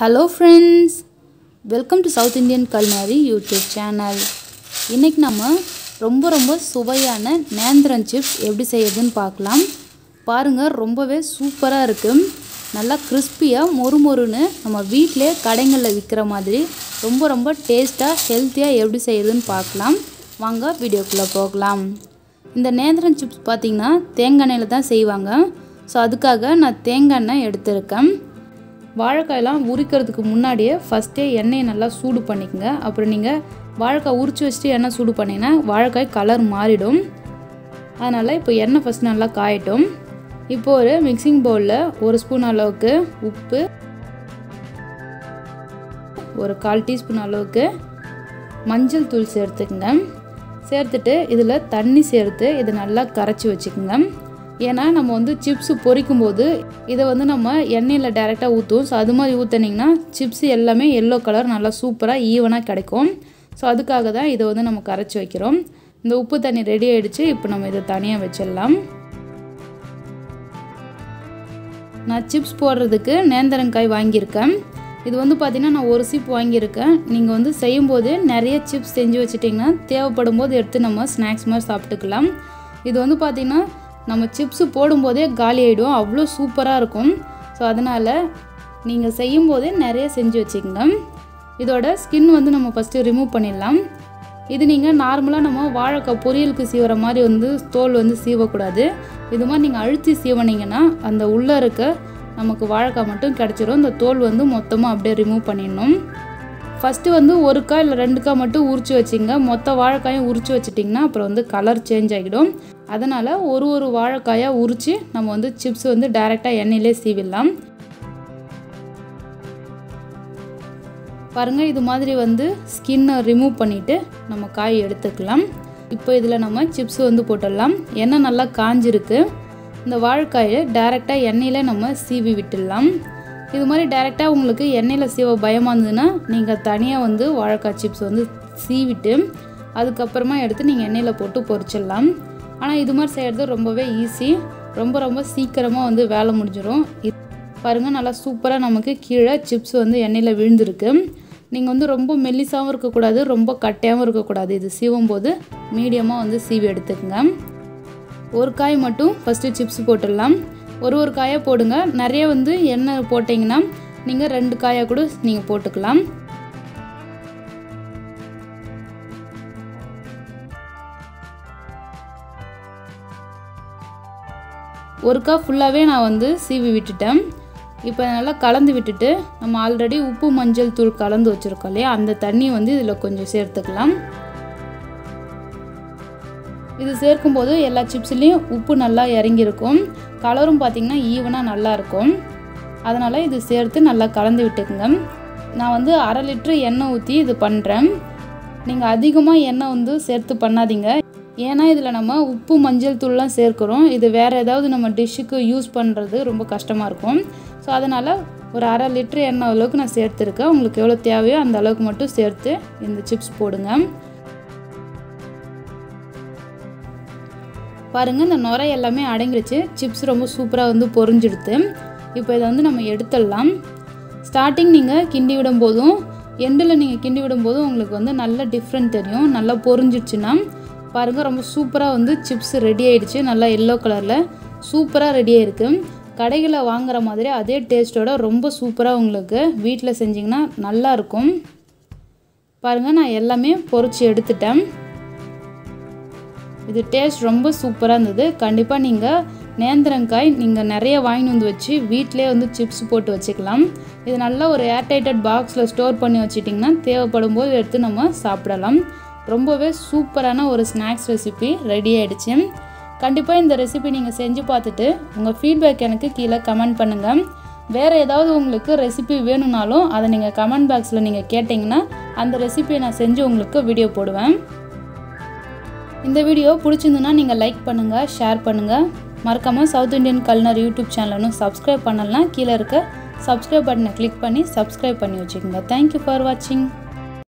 Hello friends, welcome to South Indian Culinary YouTube channel. இன்னைக்கு நாம ரொம்ப சுவையான நேந்திரன் சிப்ஸ் எப்படி செய்யறதுன்னு பார்க்கலாம். பாருங்க ரொம்பவே சூப்பரா இருக்கு. நல்லா கிறிஸ்பியா மொறுமொறுன்னு நம்ம வீட்லயே கடைகள்ல விக்கிற மாதிரி ரொம்ப டேஸ்டா ஹெல்தியா எப்படி செய்யறதுன்னு பார்க்கலாம். வாங்க வீடியோக்குள்ள போகலாம். இந்த நேந்திரன் சிப்ஸ் பாத்தீங்கன்னா தேங்காய் எண்ணெயில தான் செய்வாங்க. சோ அதுக்காக நான் தேங்காய் எண்ணெய் எடுத்துர்க்கேன். வாழைக்காயெல்லாம் உரிக்கிறதுக்கு முன்னாடியே ஃபர்ஸ்டே எண்ணெயை நல்லா சூடு பண்ணிக்கங்க. அப்புறம் நீங்க வாழைக்காய் உரிச்சு வச்சிட்டு எண்ணெய் சூடு பண்ணீங்கன்னா வாழைக்காய் கலர் மாறிடும். அதனால இப்போ எண்ணெய் ஃபர்ஸ்ட் நல்லா காயட்டும். இப்போ ஒரு மிக்சிங் பவுல்ல 1 ஸ்பூன் அளவுக்கு உப்பு, ஒரு 1/4 டீஸ்பூன் அளவுக்கு மஞ்சள் தூள் சேர்த்துக்கங்க. சேர்த்துட்டு இதில் தண்ணி சேர்த்து இதை நல்லா கரைச்சி வச்சுக்கோங்க. ஏன்னா நம்ம வந்து சிப்ஸ் பொரிக்கும் போது இதை வந்து நம்ம எண்ணெயில் டைரெக்டாக ஊற்றுவோம். ஸோ அது மாதிரி ஊற்றினீங்கன்னா சிப்ஸ் எல்லாமே எல்லோ கலர் நல்லா சூப்பராக ஈவனாக கிடைக்கும். ஸோ அதுக்காக தான் இதை வந்து நம்ம கரைச்சி வைக்கிறோம். இந்த உப்பு தண்ணி ரெடி ஆகிடுச்சு. இப்போ நம்ம இதை தனியாக வச்சிடலாம். நான் சிப்ஸ் போடுறதுக்கு நேந்திரங்காய் வாங்கியிருக்கேன். இது வந்து பார்த்திங்கன்னா நான் ஒரு சிப் வாங்கியிருக்கேன். நீங்கள் வந்து செய்யும்போது நிறைய சிப்ஸ் செஞ்சு வச்சுட்டிங்கன்னா தேவைப்படும் போது எடுத்து நம்ம ஸ்நாக்ஸ் மாதிரி சாப்பிட்டுக்கலாம். இது வந்து பார்த்திங்கன்னா நம்ம சிப்ஸ் போடும்போதே காலி ஆகிடும். அவ்வளோ சூப்பராக இருக்கும். ஸோ அதனால் நீங்கள் செய்யும்போதே நிறைய செஞ்சு வச்சுக்கோங்க. இதோட ஸ்கின் வந்து நம்ம ஃபஸ்ட்டு ரிமூவ் பண்ணிடலாம். இது நீங்கள் நார்மலாக நம்ம வாழைக்காய் பொரியலுக்கு சீவுற மாதிரி வந்து தோல் வந்து சீவக்கூடாது. இது மாதிரி நீங்கள் அழுத்தி சீவனீங்கன்னா அந்த உள்ளே இருக்க நமக்கு வாழைக்காய் மட்டும் கிடச்சிரும். இந்த தோல் வந்து மொத்தமாக அப்படியே ரிமூவ் பண்ணிடணும். ஃபஸ்ட்டு வந்து 1 காய் இல்லை 2 காய் மட்டும் உரிச்சு வச்சுங்க. மொத்த வாழைக்காயும் உரிச்சு வச்சிட்டிங்கன்னா அப்புறம் வந்து கலர் சேஞ்ச் ஆகிடும். அதனால் ஒரு வாழைக்காயாக உரித்து நம்ம வந்து சிப்ஸ் வந்து டைரெக்டாக எண்ணெயிலே சீவிடலாம். பாருங்கள் இது மாதிரி வந்து ஸ்கின்னை ரிமூவ் பண்ணிவிட்டு நம்ம காய் எடுத்துக்கலாம். இப்போ இதில் நம்ம சிப்ஸ் வந்து போட்டுடலாம். எண்ணெய் நல்லா காஞ்சிருக்கு. இந்த வாழைக்காயை டைரெக்டாக எண்ணெயில் நம்ம சீவி விட்டுடலாம். இது மாதிரி டைரெக்டாக உங்களுக்கு எண்ணெயில் சீவ பயமாக இருந்ததுன்னா நீங்கள் தனியாக வந்து வாழைக்காய் சிப்ஸ் வந்து சீவிட்டு அதுக்கப்புறமா எடுத்து நீங்கள் எண்ணெயில் போட்டு பொரிச்சிடலாம். ஆனால் இது மாதிரி செய்கிறது ரொம்பவே ஈஸி. ரொம்ப சீக்கிரமாக வந்து வேலை முடிஞ்சிடும். பாருங்கள் நல்லா சூப்பராக நமக்கு கீழே சிப்ஸ் வந்து எண்ணெயில் விழுந்துருக்கு. நீங்கள் வந்து ரொம்ப மெல்லிசாகவும் இருக்கக்கூடாது, ரொம்ப கட்டையாகவும் இருக்கக்கூடாது. இது சீவும் போது மீடியமாக வந்து சீவி எடுத்துக்கோங்க. ஒரு காய் மட்டும் ஃபஸ்ட்டு சிப்ஸ் போட்டுடலாம். ஒரு காயாக போடுங்க. நிறைய வந்து எண்ணெய் போட்டிங்கன்னா நீங்கள் 2 காயாக கூட நீங்கள் போட்டுக்கலாம். ஒரு காய் ஃபுல்லாகவே நான் வந்து சீவி விட்டுட்டேன். இப்போ நல்லா கலந்து விட்டுட்டு நம்ம ஆல்ரெடி உப்பு மஞ்சள் தூள் கலந்து வச்சுருக்கோம் இல்லையா, அந்த தண்ணி வந்து இதில் கொஞ்சம் சேர்த்துக்கலாம். இது சேர்க்கும்போது எல்லா சிப்ஸ்லேயும் உப்பு நல்லா இறங்கியிருக்கும். கலரும் பார்த்திங்கன்னா ஈவனாக நல்லாயிருக்கும். அதனால் இது சேர்த்து நல்லா கலந்து விட்டுக்குங்க. நான் வந்து 1/2 லிட்டரு எண்ணெய் ஊற்றி இது பண்ணுறேன். நீங்கள் அதிகமாக எண்ணெய் வந்து சேர்த்து பண்ணாதீங்க. ஏன்னா இதில் நம்ம உப்பு மஞ்சள் தூள்லாம் சேர்க்குறோம். இது வேறு ஏதாவது நம்ம டிஷ்ஷுக்கு யூஸ் பண்ணுறது ரொம்ப கஷ்டமாக இருக்கும். ஸோ அதனால் ஒரு 1/2 லிட்டரு எண்ணெய் அளவுக்கு நான் சேர்த்துருக்கேன். உங்களுக்கு எவ்வளோ தேவையோ அந்த அளவுக்கு மட்டும் சேர்த்து இந்த சிப்ஸ் போடுங்க. பாருங்கள் இந்த நுரை எல்லாமே அடங்கிடுச்சு. சிப்ஸ் ரொம்ப சூப்பராக வந்து பொரிஞ்சிடுது. இப்போ இதை வந்து நம்ம எடுத்துடலாம். ஸ்டார்டிங் நீங்கள் கிண்டி விடும் போதும் எண்டில் நீங்கள் கிண்டி விடும் போதும் உங்களுக்கு வந்து நல்ல டிஃப்ரெண்ட் தெரியும். நல்லா பொரிஞ்சிடுச்சுன்னா பாருங்கள் ரொம்ப சூப்பராக வந்து சிப்ஸ் ரெடி ஆகிடுச்சு. நல்லா எல்லோ கலரில் சூப்பராக ரெடி ஆகிருக்கு. கடைகளில் வாங்குகிற மாதிரி அதே டேஸ்ட்டோட ரொம்ப சூப்பராக உங்களுக்கு வீட்டில் செஞ்சிங்கன்னா நல்லாயிருக்கும். பாருங்கள் நான் எல்லாமே பொரிச்சு எடுத்துட்டேன். இது டேஸ்ட் ரொம்ப சூப்பராக இருந்தது. கண்டிப்பாக நீங்கள் நேந்திரங்காய் நீங்கள் நிறைய வாங்கி வந்து வச்சு வீட்டிலே வந்து சிப்ஸ் போட்டு வச்சுக்கலாம். இது நல்லா ஒரு ஏர்டைட்டட் பாக்ஸில் ஸ்டோர் பண்ணி வச்சிட்டிங்கன்னா தேவைப்படும் போது எடுத்து நம்ம சாப்பிடலாம். ரொம்பவே சூப்பரான ஒரு ஸ்நாக்ஸ் ரெசிபி ரெடி ஆகிடுச்சு. கண்டிப்பாக இந்த ரெசிபி நீங்கள் செஞ்சு பார்த்துட்டு உங்கள் ஃபீட்பேக் எனக்கு கீழே கமெண்ட் பண்ணுங்கள். வேறு ஏதாவது உங்களுக்கு ரெசிபி வேணும்னாலும் அதை நீங்கள் கமெண்ட் பாக்ஸில் நீங்கள் கேட்டிங்கன்னா அந்த ரெசிபியை நான் செஞ்சு உங்களுக்கு வீடியோ போடுவேன். இந்த வீடியோ பிடிச்சிருந்துன்னா நீங்கள் லைக் பண்ணுங்கள், ஷேர் பண்ணுங்கள். மறக்காமல் சவுத் இண்டியன் கல்னர் யூடியூப் சேனலும் சப்ஸ்கிரைப் பண்ணலாம். கீழே இருக்க சப்ஸ்கிரைப் பட்டனை கிளிக் பண்ணி சப்ஸ்கிரைப் பண்ணி வச்சுக்கோங்க. தேங்க்யூ ஃபார் வாட்சிங்.